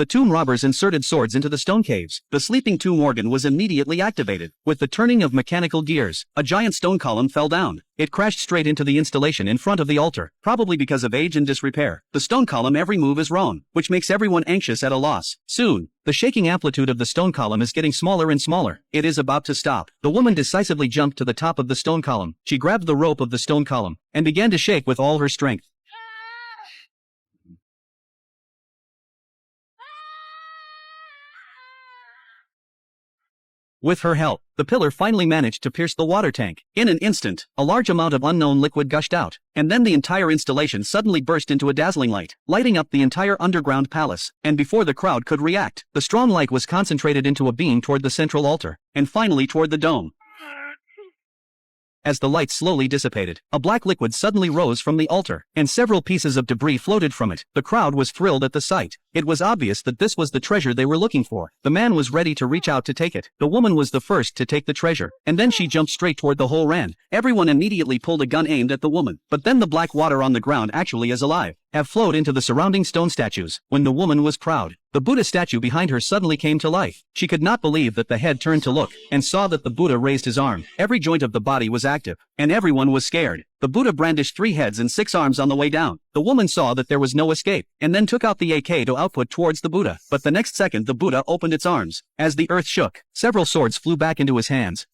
The tomb robbers inserted swords into the stone caves. The sleeping tomb organ was immediately activated. With the turning of mechanical gears, a giant stone column fell down. It crashed straight into the installation in front of the altar, probably because of age and disrepair. The stone column every move is wrong, which makes everyone anxious at a loss. Soon, the shaking amplitude of the stone column is getting smaller and smaller. It is about to stop. The woman decisively jumped to the top of the stone column. She grabbed the rope of the stone column and began to shake with all her strength. With her help, the pillar finally managed to pierce the water tank. In an instant, a large amount of unknown liquid gushed out, and then the entire installation suddenly burst into a dazzling light, lighting up the entire underground palace. And before the crowd could react, the strong light was concentrated into a beam toward the central altar, and finally toward the dome. As the light slowly dissipated, a black liquid suddenly rose from the altar, and several pieces of debris floated from it. The crowd was thrilled at the sight. It was obvious that this was the treasure they were looking for. The man was ready to reach out to take it. The woman was the first to take the treasure, and then she jumped straight toward the hole ran. Everyone immediately pulled a gun aimed at the woman. But then the black water on the ground actually is alive, have flowed into the surrounding stone statues. When the woman was proud, the Buddha statue behind her suddenly came to life. She could not believe that the head turned to look, and saw that the Buddha raised his arm. Every joint of the body was active, and everyone was scared. The Buddha brandished 3 heads and 6 arms on the way down. The woman saw that there was no escape, and then took out the AK to output towards the Buddha. But the next second the Buddha opened its arms. As the earth shook, several swords flew back into his hands.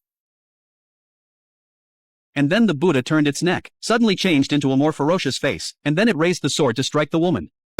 And then the Buddha turned its neck, suddenly changed into a more ferocious face, and then it raised the sword to strike the woman.